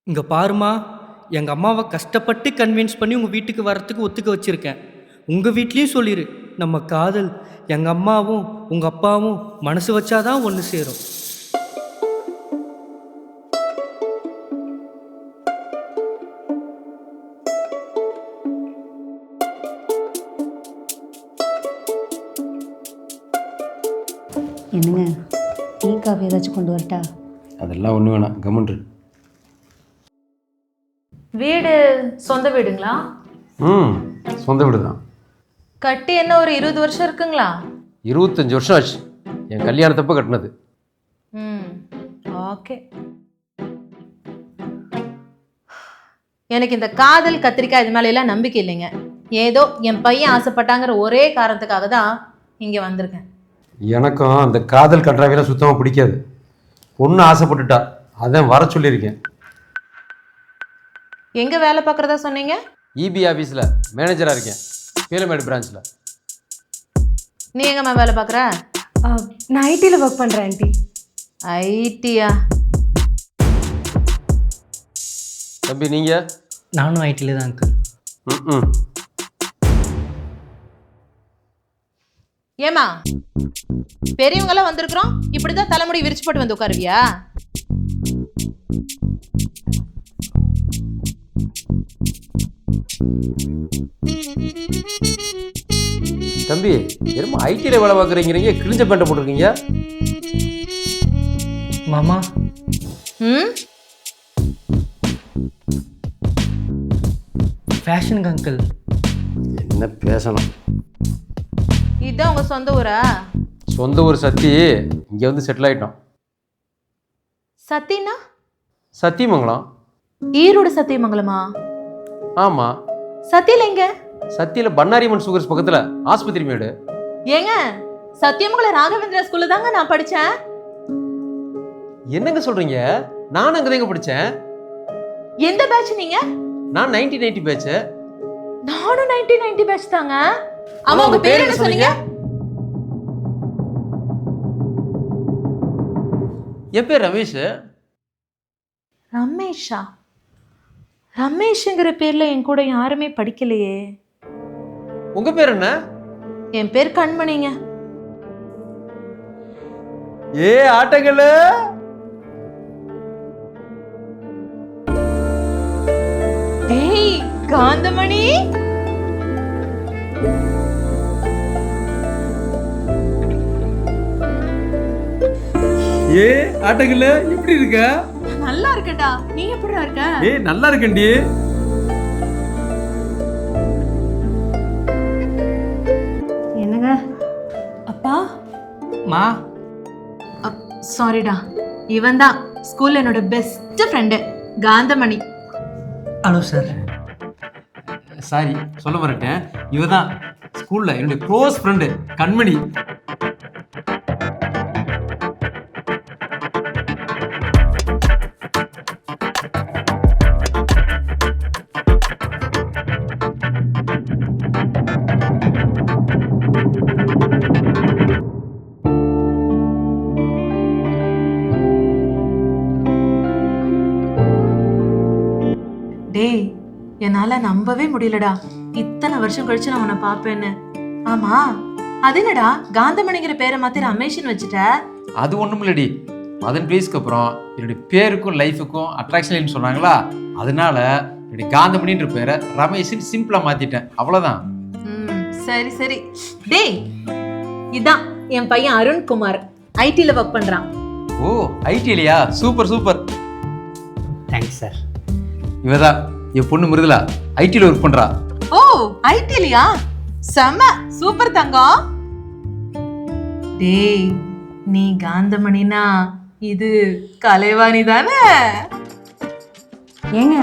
இங்க பாரும்மா, எங்க அம்மாவ கஷ்டப்பட்டு கன்வின்ஸ் பண்ணி உங்க வீட்டுக்கு வரத்துக்கு ஒத்துக்க வச்சிருக்கேன். உங்க வீட்லயும் சொல்லிரு, நம்ம காதல் எங்க அம்மாவும் உங்க அப்பாவும் மனசு வச்சா தான் ஒண்ணு சேரும். என்னங்க, டீ காஃபி ஏதாச்சும் கொண்டு வரட்டா? அதெல்லாம் ஒன்றும் வேணாம், கம்முன்று. வீடு சொந்த வீடுங்களா? சொந்த வீடு தான். கட்டி என்ன ஒரு 20 வருஷம் இருக்குங்களா? 25 வருஷம் ஆச்சு, என் கல்யாணத்தப்ப கட்டினது. ம், ஓகே. எனக்கு இந்த காதல் கத்திரிக்காய் இது மேல எல்லாம் நம்பிக்கை இல்லைங்க. ஏதோ என் பையன் ஆசைப்பட்டாங்கிற ஒரே காரணத்துக்காக தான் இங்கே வந்திருக்கேன். எனக்கும் அந்த காதல் கட்டுறாவையெல்லாம் சுத்தமாக பிடிக்காது. பொண்ணு ஆசைப்பட்டுட்டா, அதான் வர சொல்லியிருக்கேன். எங்கே வேலை பார்க்குறதா சொன்னீங்க? இபி ஆஃபீஸில் மேனேஜராக இருக்கேன், பீலமேடு பிரான்ச்சில். நீ எங்கம்மா வேலை பார்க்குற? நான் ஐடியில் ஒர்க் பண்ணுறேன் ஆண்டி. ஐடியா? தம்பி நீங்கள்? நானும் ஐடியில் தான் அங்கிள். ம். ஏமா பெரியவங்கெல்லாம் வந்திருக்கிறோம், இப்படிதான் தலைமுடி விரிச்சு போட்டு வந்து உட்காருவியா? தம்பி, என்னமோ ஐடியில் வேலை பார்க்குறீங்கிறீங்க, கிழிஞ்ச பேண்ட்டை போட்டிருக்கீங்க. மாமா, ம், ஃபேஷனுங்க அங்கிள். என்ன பேசணும்? இதுதான் உங்க சொந்த ஊரா? சொந்த ஊர் சத்தி, இங்கே வந்து செட்டில் ஆகிட்டோம். சத்தினா? சத்தியமங்கலம். ஈரோடு சத்தியமங்கலமா? ஆமாம். சத்தியில எங்க? சத்தியில் பண்ணாரியம்மன் சுகர்ஸ் பக்கத்தில் ஆஸ்பத்திரி மேடு. ஏங்க, சத்தியமங்கலம் ராகவேந்திரா ஸ்கூல்ல தாங்க நான் படிச்சேன். என்னங்க சொல்றீங்க? நான் அங்கே தாங்க படித்தேன். எந்த பேட்ச் நீங்க? நான் 1990 பேட்ச். நானும் 1990 பேட்ச் தாங்க. ஆமா, உங்க பேர் என்ன சொன்னீங்க? என் பேர் ரமேஷ். ரமேஷா? ரமேஷ்ங்கிற பேர்ல என் கூட யாருமே படிக்கலையே. உங்க பேர் என்ன? என் பேர் கண்மணிங்க. ஏ ஆட்டங்கள்ல ஏய் காந்தமணி, ஏ ஆட்டங்கள்ல எப்படி இருக்க? நல்லா இருக்கடா. நீ எப்படிடா இருக்க? ஏ நல்லா இருக்கேன்டி. என்னங்க? அப்பா? மா, சாரிடா, இவன் தான் ஸ்கூல்ல என்னோட best friend Kanthamani. Hello sir. Sorry சொல்ல மறட்டேன், இவ தான் ஸ்கூல்ல என்னுடைய க்ளோஸ் ஃப்ரெண்டு கண்மணி. டேய், என்னால நம்பவே முடியலடா, இத்தனை வருஷம் கழிச்சு நான் உன்னை பாப்பேன்னு. ஆமா, அது என்னடா காந்தமணிங்கிற பேரை மாத்தி ரமேஷ்னு வச்சுட்ட? அது ஒண்ணும் இல்லடி, மதன் பிளீஸ்க்கு அப்புறம் என்னுடைய பேருக்கும் லைஃபுக்கும் அட்ராக்ஷன் சொன்னாங்களா, அதனால என்னுடைய காந்தமணின்ற பேரை ரமேஷ்னு சிம்பிளா மாத்திட்டேன், அவ்வளவுதான். சரி சரி. டேய், இதான் என் பையன் அருண்குமார், ஐடில ஒர்க் பண்றான். ஓ, ஐடிலையா? Super super. Thanks sir. இவதான் என் பொண்ணு மிருதுலா, ஐடில ஒர்க் பண்றா. ஓ, ஐடிலியா? செம்ம சூப்பர் தங்கம். டேய், நீ காந்தமணினா இது கலைவாணி தானே? ஏங்க,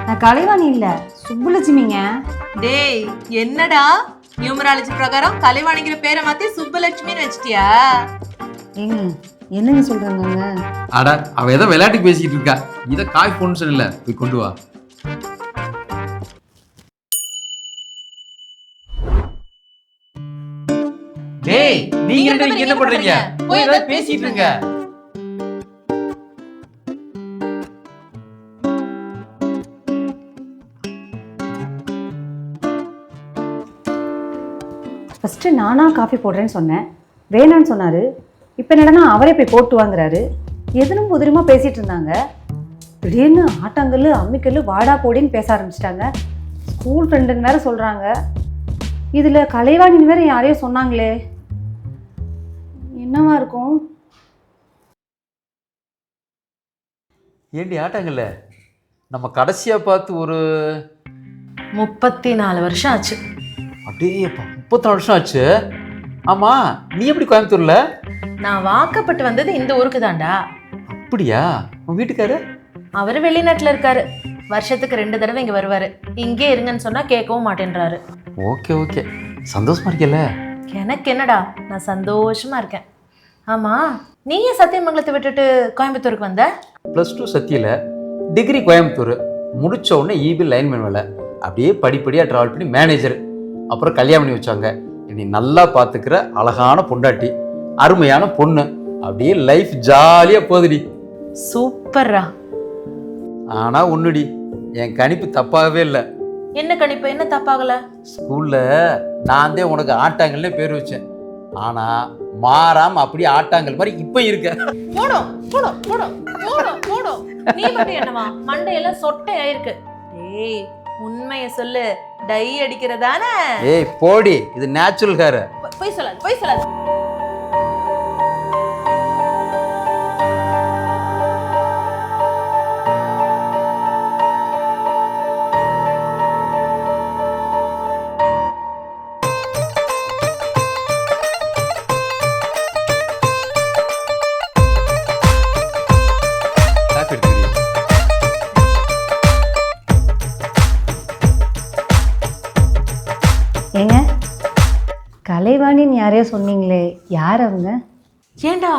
நான் கலைவாணி இல்லை, சுப்புலட்சுமிங்க. டேய், என்னடா நியூமராலஜி பிரகாரம் கலைவாணிங்கிற பேரை மாத்தி சுப்பலட்சுமின்னு வச்சிட்டியா? ஏங்க, என்னங்க சொல்றாங்க? அட, அவ ஏதோ விளையாட்டுக்கு பேசிக்கிட்டு இருக்கா, இதை காய் பொண்ணு சொல்லல, போய் கொண்டு வா. டேய், நீங்க ரெண்டு பேரும் என்ன பண்றீங்க? போய் ஏதாவது பேசிட்டு இருங்க. ஃபஸ்ட்டு நானாக காஃபி போடுறேன்னு சொன்னேன், வேணான்னு சொன்னார். இப்போ என்னடனா அவரே போய் போட்டு வாங்குறாரு. எதுனும் புதிரமா பேசிகிட்டு இருந்தாங்க. திடீர்னு ஆட்டாங்கல்லு அம்மிக்கல்லு வாடா போடின்னு பேச ஆரம்பிச்சிட்டாங்க. ஸ்கூல் ஃப்ரெண்டுன்னு வேற சொல்கிறாங்க. இதில் கலைவாணின்னு வேற யாரையோ சொன்னாங்களே, என்னவா இருக்கும்? ஏண்டி ஆட்டாங்கல்ல, நம்ம கடைசியாக பார்த்து ஒரு 34 வருஷம் ஆச்சு. அப்படியேப்பா 34 வருஷம் ஆச்சு. ஆமாம், நீ எப்படி கோயம்புத்தூர்ல? நான் வாக்கப்பட்டு வந்தது இந்த ஊருக்கு தான்டா. அப்படியா? உன் வீட்டுக்காரு? அவர் வெளிநாட்டுல இருக்காரு. வருஷத்துக்கு 2 தடவை இங்க வருவாரு. இங்கே இருங்கன்னு சொன்னா கேட்கவும் மாட்டேன்றாரு. ஓகே ஓகே, சந்தோஷமா இருக்கல? எனக்கு என்னடா, நான் சந்தோஷமா இருக்கேன். ஆமா, நீ ஏன் சத்தியமங்கலத்தை விட்டுட்டு கோயம்புத்தூருக்கு வந்த? +2 சத்தியில், டிகிரி கோயம்புத்தூர், முடிச்ச உடனே இபி லைன்மேன் வேலை. அப்படியே படிப்படியாக ட்ராவல் பண்ணி மேனேஜர், அப்புறம் கல்யாணம் பண்ணி வச்சாங்க. என்னை நல்லா பார்த்துக்கிற அழகான பொண்டாட்டி, அருமையான பொண்ணு. அப்படியே லைஃப் ஜாலியாக போகுதுடி. சூப்பர்ரா. ஆனால் ஒன்றுடி, என் கணிப்பு தப்பாகவே இல்லை. என்ன கணிப்பு? என்ன தப்பாகல? ஸ்கூலில் நான் தான் உனக்கு ஆட்டாங்கல்னே பேர் வச்சேன். ஆனால் மாறாம அப்படியே ஆட்டாங்கல் மாதிரி இப்போ இருக்க. போடும் போடும் போடும் போடும் போடும். நீ மட்டும் என்னவா மண்டையெல்லாம் சொட்டையாயிருக்கு. ஏய், உண்மையை சொல்லு, டை அடிக்கிறதானே? ஏய் போடி, இது நேச்சுரல் ஹேர். போய் சொல்லாது, போய் சொல்லாது. ஏங்க, கலைவாணின்னு யாரையோ சொன்னீங்களே, யார் அவங்க? ஏண்டா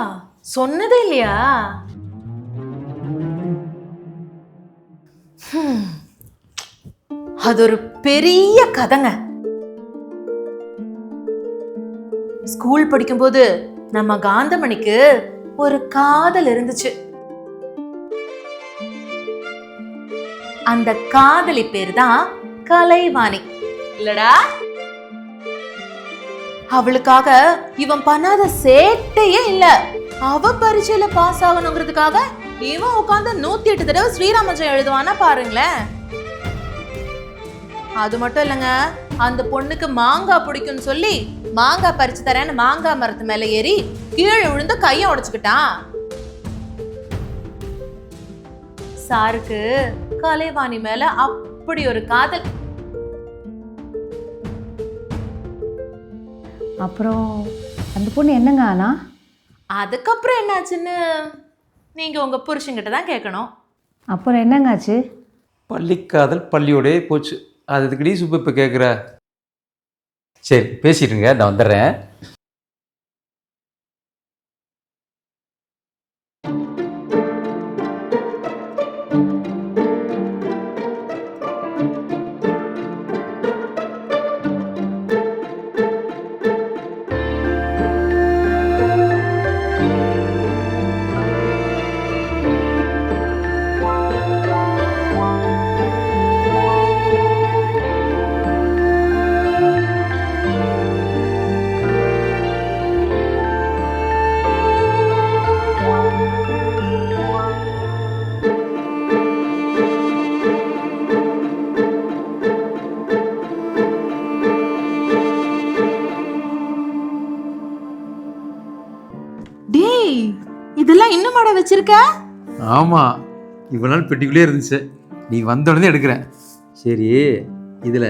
சொன்னதே இல்லையா? அது ஒரு பெரிய கதைங்க. ஸ்கூல் படிக்கும்போது நம்ம காந்தமணிக்கு ஒரு காதல் இருந்துச்சு. அந்த காதலி பேர் தான் கலைவாணி இல்லடா? அவளுக்காக இவன் பண்ணாத சேட்டையே இல்ல. அவ பரீட்சையில பாஸ் ஆகணுங்கிறதுக்காக இவன் உட்கார்ந்து 108 தடவை ஸ்ரீராமஜெயம் எழுதுவானா பாருங்களேன். அது மட்டும் இல்லைங்க, அந்த பொண்ணுக்கு மாங்காய் பிடிக்கும்னு சொல்லி மாங்காய் பறிச்சு தரேன்னு மாங்காய் மரத்து மேல ஏறி கீழே விழுந்து கைய உடைச்சுக்கிட்டான். சாருக்கு கலைவாணி மேல அப்படி ஒரு காதல். அப்புறம் அந்த பொண்ணு என்னங்க ஆனா? அதுக்கப்புறம் என்னாச்சுன்னு நீங்க உங்க புருஷன்கிட்ட தான் கேட்கணும். அப்புறம் என்னங்க ஆச்சு? பள்ளிக்காதல் பள்ளியோடய போச்சு. அது இதுக்கடி சூப்பர் இப்போ கேட்குற. சரி பேசிட்டுங்க, நான் வந்துடுறேன். டேய், இதெல்லாம் இன்னும் மாட வச்சிருக்க? ஆமாம், இவ்வளோ நாள் பெட்டிக்குள்ளே இருந்துச்சு, நீ வந்த உடனே எடுக்கிறேன். சரி, இதில்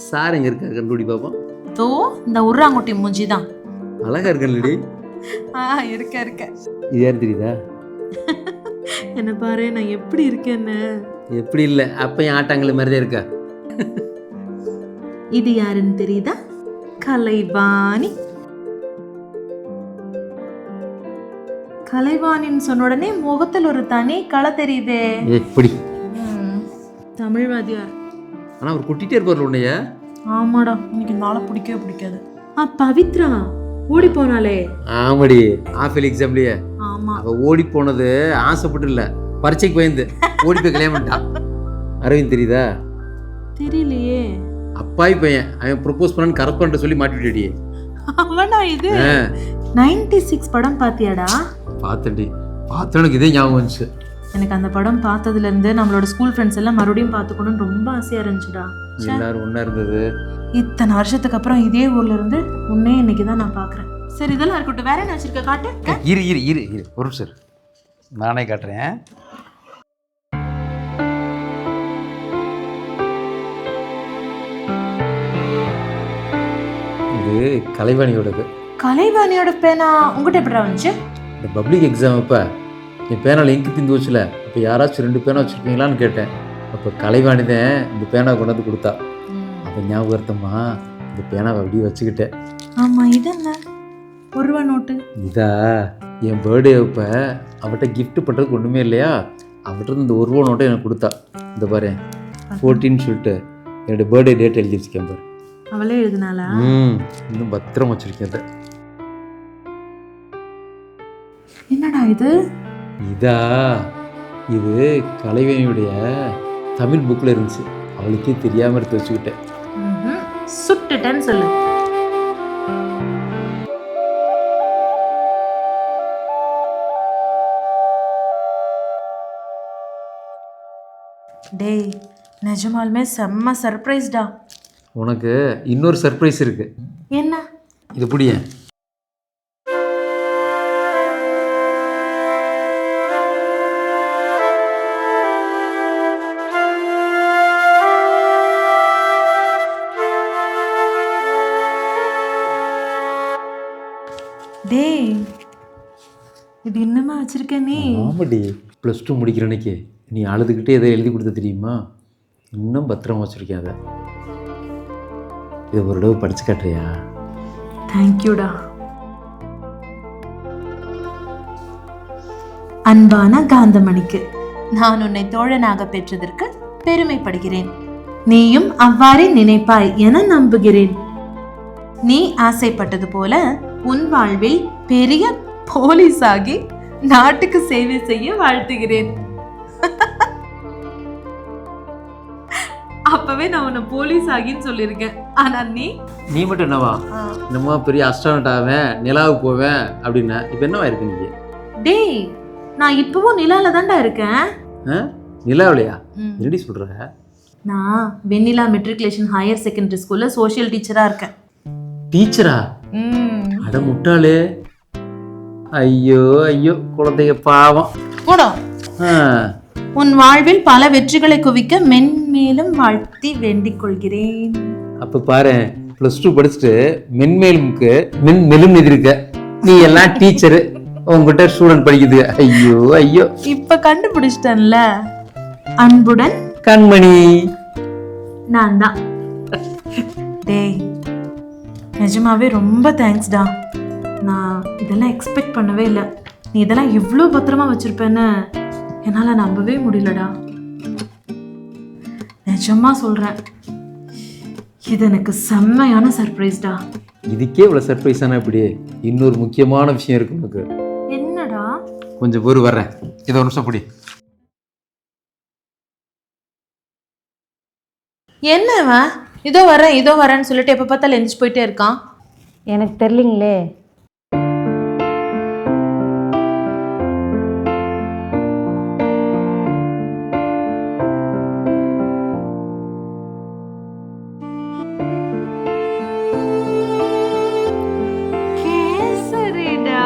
சார் எங்கே இருக்கா கண்டுபிடி பார்ப்போம். தோ இந்த உர்ராங்குட்டி மூஞ்சி தான். அழகா இருக்கல்லடி. இருக்க இருக்க. இது யார் தெரியுதா? என்ன பாரு, நான் எப்படி இருக்கேன்னு. எப்படி இல்லை, அப்போ என் ஆட்டாங்கல் மாதிரி தான் இருக்கா. இது யாருன்னு தெரியுதா? கலைவாணி. கலைவாணின்னு சொன்ன உடனே முகத்தில் ஒரு தனி களை தெரியுதே. எப்படி? தமிழ் வாத்தியார். ஆனால் அவர் குட்டிகிட்டே இருப்பார் உன்னைய. ஆமாடா, இன்னைக்கு நாளை பிடிக்கவே பிடிக்காது. பவித்ரா ஓடி போனாலே. ஆமாடி, ஆஃபேல் எக்ஸாம்லயே. ஆமா, அவ ஓடி போனது ஆசைப்பட்டு இல்லை, பரீட்சைக்கு பயந்து ஓடி போய் கல்யாணம் பண்ணிட்டான். அரவிந்த் தெரியுதா? தெரியலையே. அப்பாய் பையன் அவன் ப்ரொபோஸ் பண்ணான்னு கரெக்ட் சொல்லி மாட்டிவிட்டடி. அவனா இது? 96 படம் பாத்தியாடா? பார்த்தேன்டி, பார்த்த எனக்கு இதே ஞாபகம் வந்துச்சு. எனக்கு அந்த படம் பார்த்ததுல இருந்து நம்மளோட ஸ்கூல் ஃப்ரெண்ட்ஸ் எல்லாம் மறுபடியும் பார்த்துக்கணும்னு ரொம்ப ஆசையா இருந்துச்சுடா. எல்லாரும் ஒண்ணா இருந்தது. இத்தனை வருஷத்துக்கு அப்புறம் இதே ஊர்ல இருந்து உன்னே இன்னைக்கு தான் நான் பாக்குறேன். சரி இதெல்லாம் இருக்கட்டும், வேற என்ன வச்சிருக்க காட்டு. இரு இரு இரு இரு ஒரு நிமிஷம் நானே காட்டுறேன். இது கலைவாணியோடது. கலைவாணியோட பேனா உங்ககிட்ட எப்படிடா வந்துச்சு? இந்த பப்ளிக் எக்ஸாம் அப்போ என் பேனாவில் இங்கு திந்து வச்சுல, அப்போ யாராச்சும் 2 பேனா வச்சுருக்கீங்களான்னு கேட்டேன். அப்போ கலைவாணி தான் இந்த பேனாவை கொண்டு வந்து கொடுத்தா. அப்போ ஞாபகத்தம்மா இந்த பேனாவை அப்படியே வச்சுக்கிட்டேன். ஆமா, இது என்ன 1 ரூபா நோட்டு? இதா என் பர்த்டே அப்போ அவட்ட கிஃப்ட் பண்ணுறதுக்கு ஒன்றுமே இல்லையா, அவட்ட இந்த 1 ரூபா நோட்டை எனக்கு கொடுத்தா. இந்த பாரு 14 சொல்லிட்டு என்னோட பர்த்டே டேட் எழுதி வச்சுக்கேன் பாரு. அவளே எழுதுனாளா? இன்னும் பத்திரம் வச்சிருக்கேன். அதை என்னடா இது? இதா இது கலைவாணியுடைய தமிழ் புக்கில் இருந்துச்சு, அவளுக்கே தெரியாமல் எடுத்து வச்சுக்கிட்டேன். சுட்டுட்டேன்னு சொல்லு. டேய் நிஜமாலுமே செம்ம சர்ப்ரைஸ்டா. உனக்கு இன்னொரு சர்ப்ரைஸ் இருக்கு. என்ன? இது புடிய. டேய் இது இன்னுமா வச்சிருக்க நீ? ஆமாடி, +2 முடிக்கிற அன்னைக்கு நீ அழுதுகிட்டே எதை எழுதி கொடுத்த தெரியுமா? இன்னும் பத்திரமா வச்சிருக்கேன் அதை. இதை ஒரு தடவை படிச்சு காட்டுறியா? தேங்க்யூடா. அன்பான காந்தமணிக்கு, நான் உன்னை தோழனாக பெற்றதற்கு பெருமைப்படுகிறேன். நீயும் அவ்வாறே நினைப்பாய் என நம்புகிறேன். நீ ஆசைப்பட்டது போல உன் வாழ்வில் பெரிய போலீஸாகி நாட்டுக்கு சேவை செய்ய வாழ்த்துகிறேன். அப்பவே நான் உன்னை போலீஸ் ஆகின்னு சொல்லியிருக்கேன். ஆனா நீ மட்டும் என்னவா நம்ம பெரிய அஸ்ட்ரானட் ஆவேன், நிலாவுக்கு போவேன் அப்படின்னா இப்போ என்னவா இருக்கு நீங்க? டேய் நான் இப்பவும் நிலால தான்டா இருக்கேன். நிலாவிலையா? என்னடி சொல்ற? நான் வெண்ணிலா மெட்ரிகுலேஷன் ஹையர் செகண்டரி ஸ்கூல்ல சோஷியல் டீச்சரா இருக்கேன். டீச்சரா? அட முட்டாளே. ஐயோ ஐயோ குழந்தைய பாவம். போடா. உன் வாழ்வில் பல வெற்றிகளை குவிக்க மென்மேலும் வாழ்த்தி வேண்டிக் கொள்கிறேன். அப்ப பாரு, +2 படிச்சுட்டு மென்மேலும்க்கு மென்மெலும் எதிர்க்க நீ எல்லாம் டீச்சரு, உங்ககிட்ட ஸ்டூடெண்ட் படிக்குது. ஐயோ ஐயோ. இப்ப கண்டுபிடிச்சிட்டேன்ல. அன்புடன் கண்மணி. நான் தான். டேய் நிஜமாவே ரொம்ப தேங்க்ஸ்டா. நான் இதெல்லாம் எக்ஸ்பெக்ட் பண்ணவே இல்லை. நீ இதெல்லாம் இவ்வளோ பத்திரமா வச்சிருப்பேன்னு என்னால் நம்பவே முடியலடா. நிஜமா சொல்கிறேன், இது எனக்கு செம்மையான சர்ப்ரைஸ்டா. இதுக்கே இவ்வளோ சர்ப்ரைஸான இப்படி இன்னொரு முக்கியமான விஷயம் இருக்கு உனக்கு. என்னடா? கொஞ்சம் பொறு வர்றேன், இதை ஒரு நிமிஷம் பிடி. என்னவா இதோ வரேன்னு சொல்லிட்டு எப்போ பார்த்தாலும் எழுந்துச்சு போயிட்டே இருக்கான்? எனக்கு தெரியலீங்களே. கேசரிடா.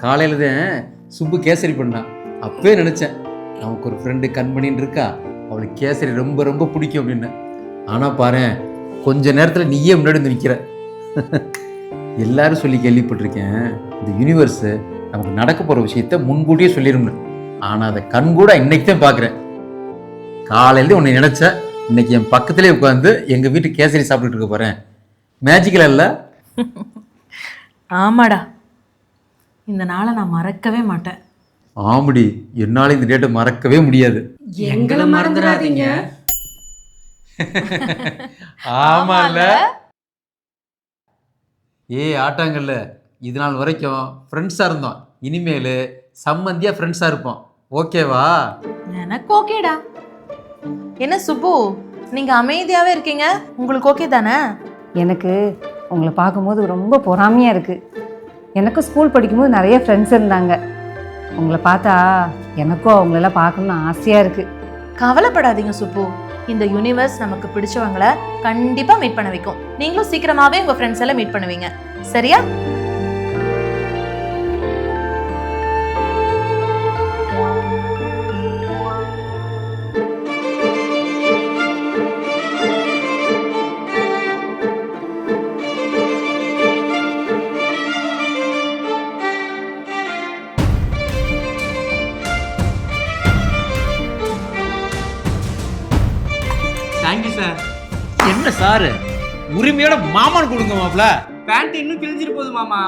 காலையில் தான் சுப்பு கேசரி பண்ணான். அப்பவே நினச்சேன் நமக்கு ஒரு ஃப்ரெண்டு கண்மணின்னு இருக்கா, அவளுக்கு கேசரி ரொம்ப ரொம்ப பிடிக்கும் அப்படின்னு. ஆனால் பாரு, கொஞ்ச நேரத்தில் நீயே முன்னாடி வந்து நிற்கிற. எல்லாரும் சொல்லி கேள்விப்பட்டிருக்கேன், இந்த யூனிவர்ஸு நமக்கு நடக்க போகிற விஷயத்த முன்கூட்டியே சொல்லிடும்னு. ஆனால் அதை கண்கூட இன்னைக்கு தான் பார்க்குறேன். காலையில உன்னை நினச்சேன், இன்னைக்கு என் பக்கத்துலேயே உட்காந்து எங்கள் வீட்டு கேசரி சாப்பிட்டுட்டு இருக்க போகிறேன். மேஜிக்கல் அல்ல? ஆமாடா, இந்த நாளை நான் மறக்கவே மாட்டேன். ஆமாடி, என்னால் இந்த டேட்டை மறக்கவே முடியாது. எங்களை மறந்துடாதீங்க. ஆமால. ஆட்டாங்கல்ல, இது நாள் வரைக்கும் ஃப்ரெண்ட்ஸாக இருந்தோம், இனிமேல் சம்மந்தியாக ஃப்ரெண்ட்ஸாக இருப்போம். ஓகேவா? எனக்கு ஓகேடா. என்ன சுப்பு, நீங்க அமைதியாவே இருக்கீங்க, உங்களுக்கு ஓகே தானே? எனக்கு உங்களை பார்க்கும்போது ரொம்ப பொறாமையாக இருக்குது. எனக்கும் ஸ்கூல் படிக்கும்போது நிறைய ஃப்ரெண்ட்ஸ் இருந்தாங்க. உங்களை பார்த்தா எனக்கும் அவங்களெல்லாம் பார்க்கணுன்னு ஆசையாக இருக்குது. கவலைப்படாதீங்க சுப்பு, இந்த யூனிவர்ஸ் நமக்கு பிடிச்சவங்கள கண்டிப்பா மீட் பண்ண வைக்கும். நீங்களும் சீக்கிரமாவே உங்க ஃப்ரெண்ட்ஸ் எல்லாம் மீட் பண்ணுவீங்க, சரியா? Thank you sir. என்ன சாரு, உரிமையோட மாமான் கொடுங்க மாப்ள. பேண்ட் இன்னும் கிழிஞ்சிட்டு போகுது மாமா.